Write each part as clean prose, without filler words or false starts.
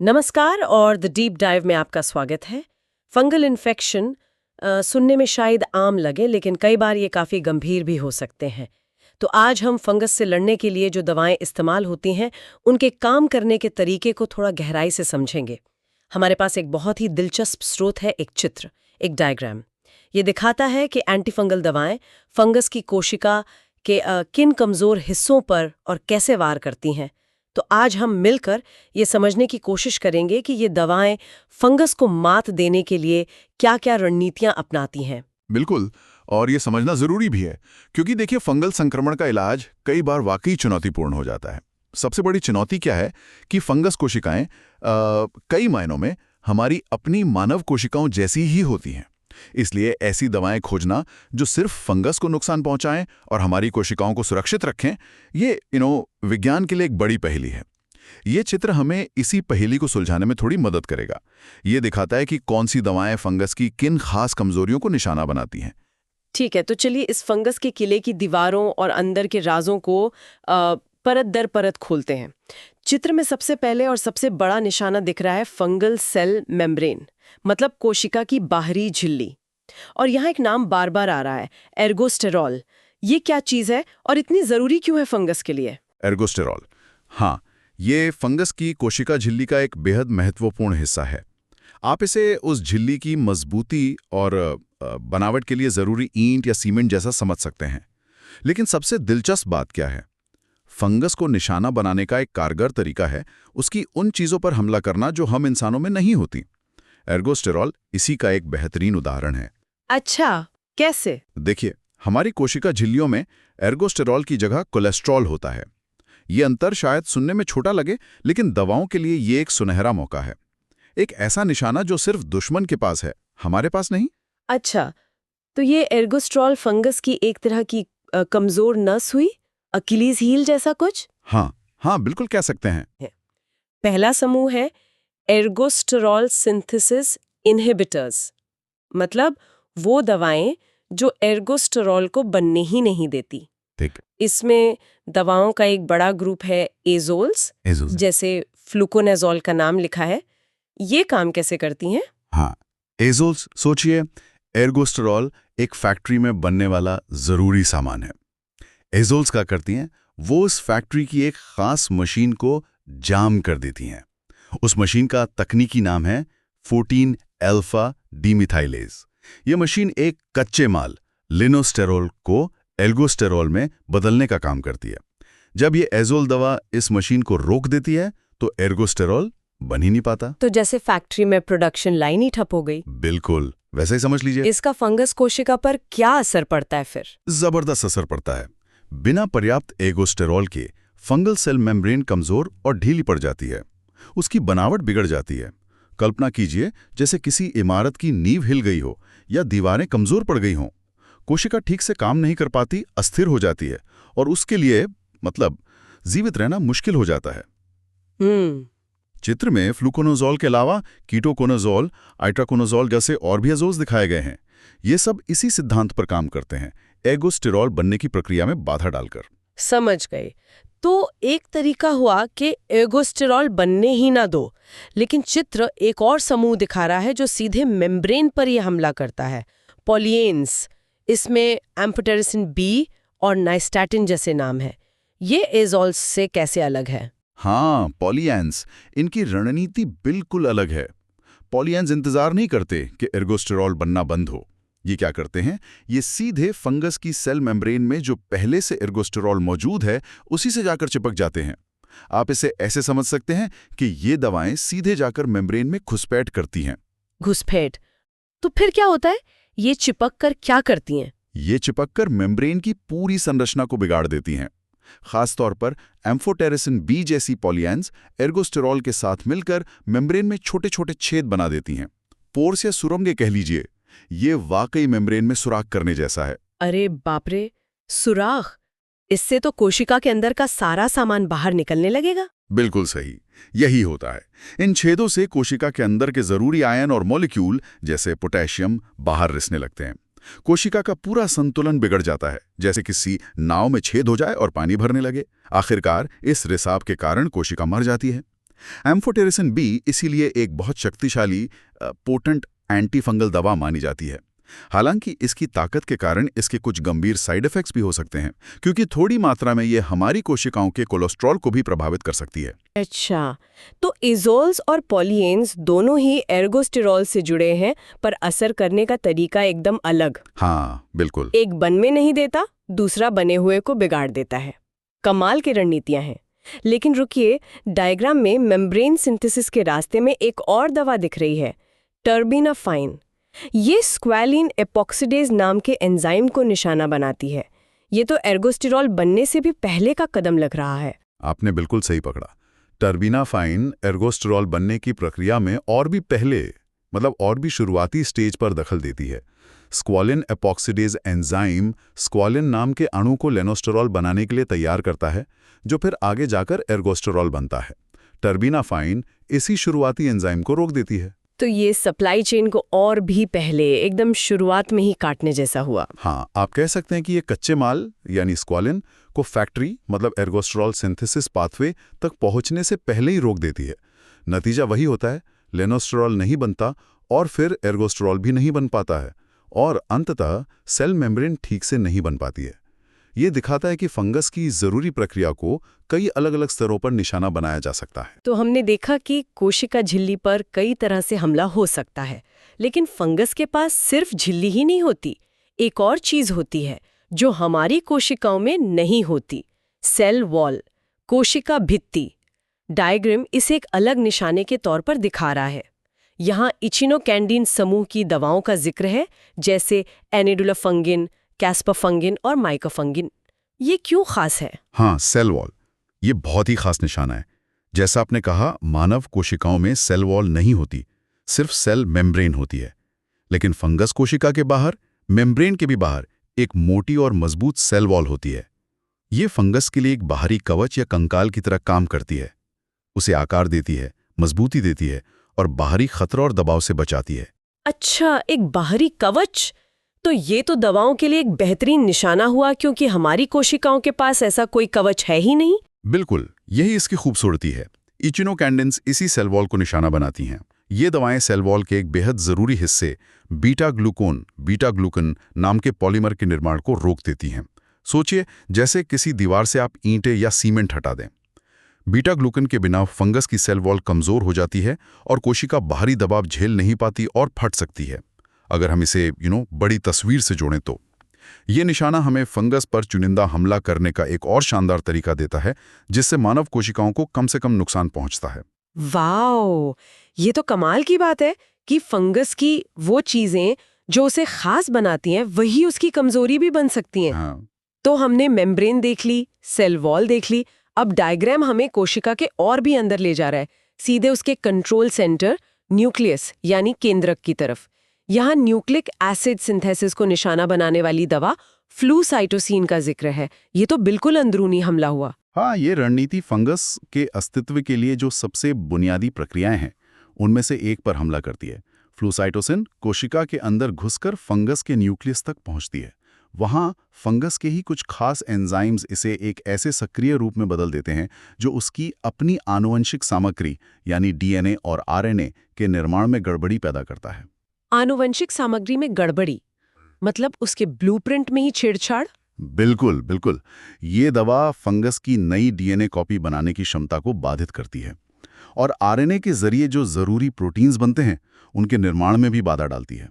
नमस्कार और the deep dive में आपका स्वागत है। फंगल इन्फेक्शन सुनने में शायद आम लगे, लेकिन कई बार ये काफ़ी गंभीर भी हो सकते हैं। तो आज हम फंगस से लड़ने के लिए जो दवाएं इस्तेमाल होती हैं, उनके काम करने के तरीके को थोड़ा गहराई से समझेंगे। हमारे पास एक बहुत ही दिलचस्प स्रोत है, एक चित्र, एक डायग्राम। ये दिखाता है कि एंटीफंगल दवाएं फंगस की कोशिका के किन कमज़ोर हिस्सों पर और कैसे वार करती हैं। तो आज हम मिलकर ये समझने की कोशिश करेंगे कि ये दवाएं फंगस को मात देने के लिए क्या-क्या रणनीतियां अपनाती हैं। बिल्कुल। और ये समझना जरूरी भी है, क्योंकि देखिए फंगल संक्रमण का इलाज कई बार वाकई चुनौतीपूर्ण हो जाता है। सबसे बड़ी चुनौती क्या है कि फंगस कोशिकाएं कई मायनों में हमारी अपनी मानव कोशिकाओं जैसी ही होती हैं। इसलिए ऐसी दवाएं खोजना जो सिर्फ फंगस को नुकसान पहुंचाएं और हमारी कोशिकाओं को सुरक्षित रखें, ये विज्ञान के लिए एक बड़ी पहेली है। ये चित्र हमें इसी पहेली को सुलझाने में थोड़ी मदद करेगा। ये दिखाता है कि कौन सी दवाएं फंगस की किन खास कमजोरियों को निशाना बनाती हैं। ठीक है, तो चलिए इस फंगस के किले की दीवारों और अंदर के राजों को परत दर परत खोलते हैं। चित्र में सबसे पहले और सबसे बड़ा निशाना दिख रहा है फंगल सेल मेम्ब्रेन, मतलब कोशिका की बाहरी झिल्ली। और यहाँ एक नाम बार बार आ रहा है, एर्गोस्टेरॉल। ये क्या चीज़ है और इतनी ज़रूरी क्यों है फंगस के लिए? एर्गोस्टेरॉल, हाँ, ये फंगस की कोशिका झिल्ली का एक बेहद महत्वपूर्ण हिस्सा है। आप इसे उस झिल्ली की मजबूती और बनावट के लिए जरूरी ईंट या सीमेंट जैसा समझ सकते हैं। लेकिन सबसे दिलचस्प बात क्या है? फंगस को निशाना बनाने का एक कारगर तरीका है उसकी उन चीजों पर हमला करना जो हम इंसानों में नहीं होती। एर्गोस्टेरॉल इसी का एक बेहतरीन उदाहरण है। अच्छा, कैसे? देखिए, हमारी कोशिका झिल्लियों में एर्गोस्टेरॉल की जगह कोलेस्ट्रॉल होता है। ये अंतर शायद सुनने में छोटा लगे, लेकिन दवाओं के लिए ये एक सुनहरा मौका है। एक ऐसा निशाना जो सिर्फ दुश्मन के पास है, हमारे पास नहीं। अच्छा, तो ये एर्गोस्ट्रॉल फंगस की एक तरह की कमजोर नस हुई, अकीलीज हील जैसा कुछ? हाँ, बिल्कुल कह सकते हैं। पहला समूह है एर्गोस्टेरॉल सिंथेसिस इनहिबिटर्स, मतलब वो दवाएं जो एर्गोस्टेरॉल को बनने ही नहीं देती। ठीक। इसमें दवाओं का एक बड़ा ग्रुप है एजोल्स, जैसे फ्लूकोनाजोल का नाम लिखा है। ये काम कैसे करती हैं? हाँ, एजोल्स सोचिए, एर्गोस्टेरॉल एक फैक्ट्री में बनने वाला जरूरी सामान है। एजोल्स क्या करती हैं? वो उस फैक्ट्री की एक खास मशीन को जाम कर देती हैं। उस मशीन का तकनीकी नाम है 14 अल्फा डीमिथाइलेज। ये मशीन एक कच्चे माल लिनोस्टेरॉल को एल्गोस्टेरॉल में बदलने का काम करती है। जब ये एजोल दवा इस मशीन को रोक देती है तो एर्गोस्टेरॉल बन ही नहीं पाता। तो जैसे फैक्ट्री में प्रोडक्शन लाइन ही ठप हो गई। बिल्कुल वैसे ही समझ लीजिए। इसका फंगस कोशिका पर क्या असर पड़ता है फिर? जबरदस्त असर पड़ता है। बिना पर्याप्त एर्गोस्टेरॉल के फंगल सेल मेम्ब्रेन कमजोर और ढीली पड़ जाती है। उसकी बनावट बिगड़ जाती है। कल्पना कीजिए जैसे किसी इमारत की नींव हिल गई हो या दीवारें कमजोर पड़ गई हों। कोशिका ठीक से काम नहीं कर पाती, अस्थिर हो जाती है और उसके लिए जीवित रहना मुश्किल हो जाता है। चित्र में फ्लूकोनाजोल के अलावा कीटोकोनाजोल, आइट्राकोनाजोल जैसे और भी एजोल्स दिखाए गए हैं। ये सब इसी सिद्धांत पर काम करते हैं, एर्गोस्टेरॉल बनने की प्रक्रिया में बाधा डालकर। समझ गए। तो एक तरीका हुआ कि एर्गोस्टेरॉल बनने ही ना दो, लेकिन चित्र एक और समूह दिखा रहा है जो सीधे मेम्ब्रेन पर ही हमला करता है, पॉलिएन्स। इसमें एम्फोटेरिसिन बी और नाइस्टैटिन जैसे नाम है। ये एजोल्स से कैसे अलग है? हाँ, पॉलिएन्स, इनकी रणनीति बिल्कुल अलग है। पॉलिएन्स इंतजार नहीं करते कि एर्गोस्टेरॉल बनना बंद हो। ये क्या करते हैं? ये सीधे फंगस की सेल मेम्ब्रेन में जो पहले से एर्गोस्टेरॉल मौजूद है उसी से जाकर चिपक जाते हैं। आप इसे ऐसे समझ सकते हैं कि ये दवाएं सीधे जाकर मेम्ब्रेन में घुसपैठ करती हैं। घुसपैठ? तो फिर क्या होता है? ये चिपक कर क्या करती हैं? ये चिपककर मेम्ब्रेन की पूरी संरचना को बिगाड़ देती हैं। खासतौर पर एम्फोटेरिसिन बी जैसी पॉलिएन्स एर्गोस्टेरॉल के साथ मिलकर मेम्ब्रेन में छोटे छोटे छेद बना देती हैं। पोर्स या सुरंगें कह लीजिए। ये वाकई मेम्ब्रेन में सुराख करने जैसा है। अरे बाप रे, सुराख! इससे तो कोशिका के अंदर का सारा सामान बाहर निकलने लगेगा। बिल्कुल सही, यही होता है। इन छेदों से कोशिका के अंदर के जरूरी आयन और मॉलिक्यूल जैसे पोटेशियम बाहर रिसने लगते हैं। कोशिका का पूरा संतुलन बिगड़ जाता है, जैसे किसी नाव में छेद हो जाए और पानी भरने लगे। आखिरकार इस रिसाव के कारण कोशिका मर जाती है। एम्फोटेरिसिन बी इसीलिए एक बहुत शक्तिशाली पोटेंट एंटी फंगल दवा मानी जाती है। हालांकि इसकी ताकत के कारण इसके कुछ गंभीर साइड इफेक्ट्स भी हो सकते हैं, क्योंकि थोड़ी मात्रा में ये हमारी कोशिकाओं के कोलेस्ट्रॉल को भी प्रभावित कर सकती है। अच्छा, तो इज़ोल्स और पॉलिएन्स दोनों ही एर्गोस्टेरॉल से जुड़े हैं, पर असर करने का तरीका एकदम अलग। हाँ, बिल्कुल। एक बनने नहीं देता, दूसरा बने हुए को बिगाड़ देता है। कमाल की रणनीतियां हैं। लेकिन रुकिए, डायग्राम में मेम्ब्रेन सिंथेसिस के रास्ते में एक और दवा दिख रही है, टर्बिनाफाइन। ये स्क्वैलिन एपॉक्सिडेज नाम के एंजाइम को निशाना बनाती है। ये तो एर्गोस्टेरॉल बनने से भी पहले का कदम लग रहा है। आपने बिल्कुल सही पकड़ा। टर्बिनाफाइन एर्गोस्टेरॉल बनने की प्रक्रिया में और भी शुरुआती स्टेज पर दखल देती है। स्क्वैलिन एपॉक्सिडेज एंजाइम स्क्वैलिन नाम के अणु को लेनोस्टेरॉल बनाने के लिए तैयार करता है, जो फिर आगे जाकर एर्गोस्टेरॉल बनता है। टर्बिनाफाइन इसी शुरुआती एंजाइम को रोक देती है। तो ये सप्लाई चेन को और भी पहले एकदम शुरुआत में ही काटने जैसा हुआ। हाँ, आप कह सकते हैं कि ये कच्चे माल यानी स्क्वैलिन को फैक्ट्री एर्गोस्टेरॉल सिंथेसिस पाथवे तक पहुंचने से पहले ही रोक देती है। नतीजा वही होता है, लेनोस्टेरॉल नहीं बनता और फिर एर्गोस्टेरॉल भी नहीं बन पाता है, और अंततः सेल मेम्ब्रेन ठीक से नहीं बन पाती है। ये दिखाता है कि फंगस की जरूरी प्रक्रिया को कई अलग अलग स्तरों पर निशाना बनाया जा सकता है। तो हमने देखा कि कोशिका झिल्ली पर कई तरह से हमला हो सकता है, लेकिन फंगस के पास सिर्फ झिल्ली ही नहीं होती, एक और चीज होती है जो हमारी कोशिकाओं में नहीं होती, सेल वॉल, कोशिका भित्ति। डायग्राम इसे एक अलग निशाने के तौर पर दिखा रहा है। यहाँ इचिनोकैंडिन समूह की दवाओं का जिक्र है, जैसे एनिडुलाफंगिन, कैस्पाफंगिन और माइकाफंगिन। ये क्यों खास है? हाँ, सेल वॉल ये बहुत ही खास निशाना है। जैसा आपने कहा, मानव कोशिकाओं में सेल वॉल नहीं होती, सिर्फ सेल मेम्ब्रेन होती है। लेकिन फंगस कोशिका के बाहर, मेम्ब्रेन के भी बाहर, एक मोटी और मजबूत सेल वॉल होती है। ये फंगस के लिए एक बाहरी कवच या कंकाल की तरह काम करती है। उसे आकार देती है, मजबूती देती है और बाहरी खतरा और दबाव से बचाती है। अच्छा, एक बाहरी कवच। तो ये तो दवाओं के लिए एक बेहतरीन निशाना हुआ, क्योंकि हमारी कोशिकाओं के पास ऐसा कोई कवच है ही नहीं। बिल्कुल, यही इसकी खूबसूरती है। इचिनोकैंडिन्स इसी सेल वॉल को निशाना बनाती हैं। ये दवाएं सेल वॉल के एक बेहद जरूरी हिस्से बीटा ग्लूकन नाम के पॉलीमर के निर्माण को रोक देती हैं। सोचिए, जैसे किसी दीवार से आप ईंटें या सीमेंट हटा दें। बीटा ग्लूकन के बिना फंगस की सेल वॉल कमजोर हो जाती है और कोशिका बाहरी दबाव झेल नहीं पाती और फट सकती है। अगर हम इसे बड़ी तस्वीर से जोड़ें तो ये निशाना हमें फंगस पर चुनिंदा हमला करने का एक और शानदार तरीका देता है, जिससे मानव कोशिकाओं को कम से कम नुकसान पहुंचता है। वाओ, ये तो कमाल की बात है कि फंगस की वो चीजें जो उसे खास बनाती हैं, वही उसकी कमजोरी भी बन सकती हैं। हाँ। तो हमने मेम्ब्रेन देख ली, सेल वॉल देख ली, अब डायग्राम हमें कोशिका के और भी अंदर ले जा रहा है, सीधे उसके कंट्रोल सेंटर न्यूक्लियस यानी केंद्रक की तरफ। यहाँ न्यूक्लिक एसिड सिंथेसिस को निशाना बनाने वाली दवा फ्लूसाइटोसिन का जिक्र है। ये तो बिल्कुल अंदरूनी हमला हुआ। हाँ, ये रणनीति फंगस के अस्तित्व के लिए जो सबसे बुनियादी प्रक्रियाएं हैं, उनमें से एक पर हमला करती है। फ्लूसाइटोसिन कोशिका के अंदर घुसकर फंगस के न्यूक्लियस तक पहुंचती है। वहां फंगस के ही कुछ खास एंजाइम्स इसे एक ऐसे सक्रिय रूप में बदल देते हैं जो उसकी अपनी आनुवंशिक सामग्री यानी डीएनए और आरएनए के निर्माण में गड़बड़ी पैदा करता है। आनुवंशिक सामग्री में गड़बड़ी मतलब उसके ब्लूप्रिंट में ही छेड़छाड़? बिल्कुल बिल्कुल। ये दवा फंगस की नई डीएनए कॉपी बनाने की क्षमता को बाधित करती है और आरएनए के जरिए जो जरूरी प्रोटीन्स बनते हैं, उनके निर्माण में भी बाधा डालती है।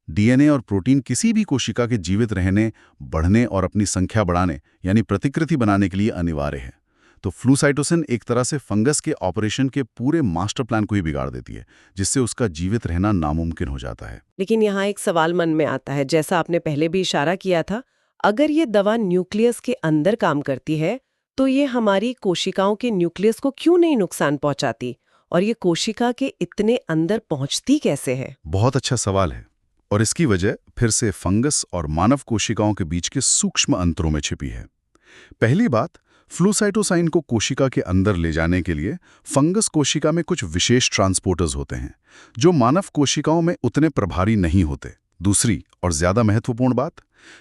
डीएनए और प्रोटीन किसी भी कोशिका के जीवित रहने, बढ़ने और अपनी संख्या बढ़ाने यानी प्रतिकृति बनाने के लिए अनिवार्य है। तो फ्लूसाइटोसिन एक तरह से फंगस के ऑपरेशन के पूरे मास्टर प्लान को ही बिगाड़ देती है, जिससे उसका जीवित रहना नामुमकिन हो जाता है। लेकिन यहाँ एक सवाल मन में आता है, जैसा आपने पहले भी इशारा किया था, अगर ये दवा न्यूक्लियस के अंदर काम करती है तो ये हमारी कोशिकाओं के न्यूक्लियस को क्यों नहीं नुकसान पहुंचाती, और ये कोशिका के इतने अंदर पहुंचती कैसे है? बहुत अच्छा सवाल है, और इसकी वजह फिर से फंगस और मानव कोशिकाओं के बीच के सूक्ष्म अंतरों में छिपी है। पहली बात, फ्लूसाइटोसाइन को कोशिका के अंदर ले जाने के लिए फंगस कोशिका में कुछ विशेष ट्रांसपोर्टर्स होते हैं जो मानव कोशिकाओं में उतने प्रभारी नहीं होते। दूसरी और ज्यादा महत्वपूर्ण बात,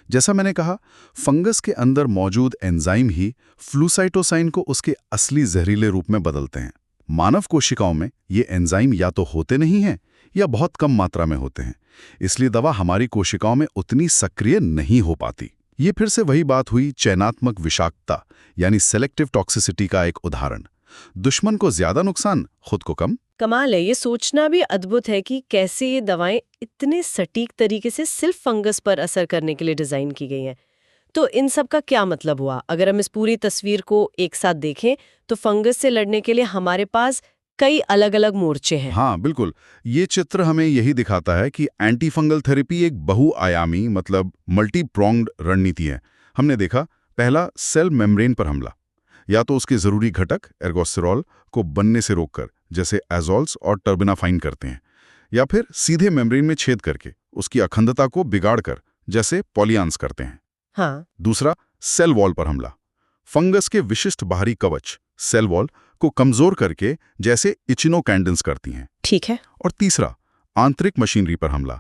जैसा मैंने कहा, फंगस के अंदर मौजूद एंजाइम ही फ्लूसाइटोसाइन को उसके असली जहरीले रूप में बदलते हैं। मानव कोशिकाओं में ये एंजाइम या तो होते नहीं हैं या बहुत कम मात्रा में होते हैं, इसलिए दवा हमारी कोशिकाओं में उतनी सक्रिय नहीं हो पाती। ये फिर से वही बात हुई चयनात्मक विषाक्तता यानी सेलेक्टिव टॉक्सिसिटी का एक उदाहरण। दुश्मन को ज्यादा नुकसान, खुद को कम। कमाल है, ये सोचना भी अद्भुत है कि कैसे ये दवाएं इतने सटीक तरीके से सिर्फ फंगस पर असर करने के लिए डिजाइन की गई हैं। तो इन सब का क्या मतलब हुआ? अगर हम इस पूरी तस्वीर को एक साथ देखें तो फंगस से लड़ने के लिए हमारे पास कई अलग अलग मोर्चे हैं। हाँ बिल्कुल, ये चित्र हमें यही दिखाता है कि एंटी फंगल थेरेपी एक बहुआयामी मतलब मल्टी प्रोंग्ड रणनीति है। हमने देखा, पहला सेल मेम्ब्रेन पर हमला, या तो उसके जरूरी घटक एर्गोस्टेरॉल को बनने से रोककर, जैसे एजोल्स और टर्बिनाफाइन करते हैं, या फिर सीधे मेम्ब्रेन में छेद करके उसकी अखंडता को बिगाड़कर, जैसे पॉलियान्स करते हैं। हाँ। दूसरा, सेल वॉल पर हमला, फंगस के विशिष्ट बाहरी कवच सेल वॉल को कमजोर करके, जैसे इचिनोकैंडेंस करती हैं। ठीक है। और तीसरा, आंतरिक मशीनरी पर हमला,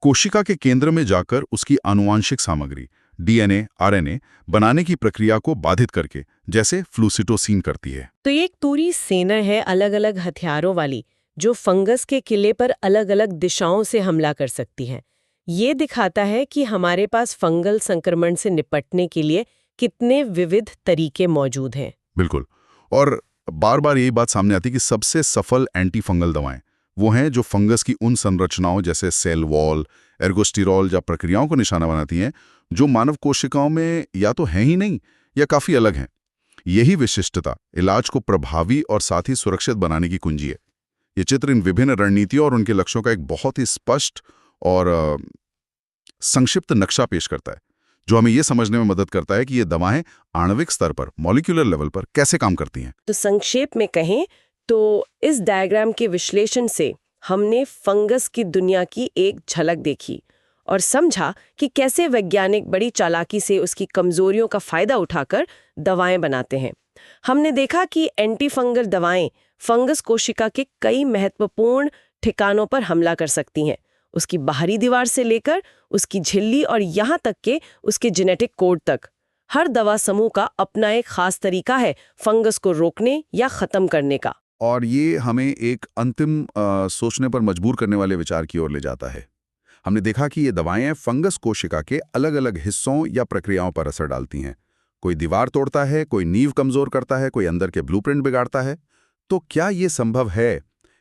कोशिका के केंद्र में जाकर उसकी आनुवांशिक सामग्री डीएनए, आरएनए बनाने की प्रक्रिया को बाधित करके, जैसे फ्लूसिटोसिन करती है। तो ये एक पूरी सेना है अलग अलग हथियारों वाली, जो फंगस के किले पर अलग अलग दिशाओं से हमला कर सकती है। ये दिखाता है कि हमारे पास फंगल संक्रमण से निपटने के लिए कितने विविध तरीके मौजूद हैं। बिल्कुल, और बार बार यही बात सामने आती है कि सबसे सफल एंटी फंगल दवाएं वो हैं जो फंगस की उन संरचनाओं जैसे सेल वॉल, एर्गोस्टेरॉल या प्रक्रियाओं को निशाना बनाती हैं जो मानव कोशिकाओं में या तो हैं ही नहीं या काफी अलग हैं। यही विशिष्टता इलाज को प्रभावी और साथ ही सुरक्षित बनाने की कुंजी है। ये चित्र इन विभिन्न रणनीतियों और उनके लक्ष्यों का एक बहुत ही स्पष्ट और संक्षिप्त नक्शा पेश करता है, जो हमें यह समझने में मदद करता है कि ये दवाएं आणविक स्तर पर, मॉलिक्यूलर लेवल पर कैसे काम करती हैं। तो संक्षेप में कहें तो इस डायग्राम के विश्लेषण से हमने फंगस की दुनिया की एक झलक देखी और समझा कि कैसे वैज्ञानिक बड़ी चालाकी से उसकी कमजोरियों का फायदा उठाकर दवाएं बनाते हैं। हमने देखा कि एंटी फंगल दवाएं फंगस कोशिका के कई महत्वपूर्ण ठिकानों पर हमला कर सकती हैं, उसकी बाहरी दीवार से लेकर उसकी झिल्ली और यहाँ तक के उसके जेनेटिक कोड तक। हर दवा समूह का अपना एक खास तरीका है फंगस को रोकने या खत्म करने का। और ये हमें एक अंतिम सोचने पर मजबूर करने वाले विचार की ओर ले जाता है। हमने देखा कि ये दवाएं फंगस कोशिका के अलग अलग हिस्सों या प्रक्रियाओं पर असर डालती हैं। कोई दीवार तोड़ता है, कोई नींव कमजोर करता है, कोई अंदर के ब्लूप्रिंट बिगाड़ता है। तो क्या ये संभव है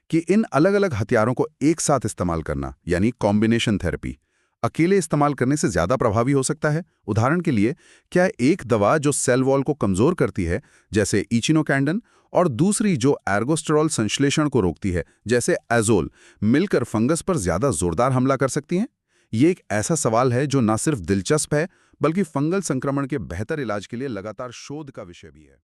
कि इन अलग अलग हथियारों को एक साथ इस्तेमाल करना, यानी कॉम्बिनेशन थेरेपी, अकेले इस्तेमाल करने से ज्यादा प्रभावी हो सकता है? उदाहरण के लिए, क्या एक दवा जो सेल वॉल को कमजोर करती है, जैसे इचिनोकैंडन, और दूसरी जो एर्गोस्टेरॉल संश्लेषण को रोकती है, जैसे एजोल, मिलकर फंगस पर ज्यादा जोरदार हमला कर सकती हैं? ये एक ऐसा सवाल है जो न सिर्फ दिलचस्प है, बल्कि फंगल संक्रमण के बेहतर इलाज के लिए लगातार शोध का विषय भी है।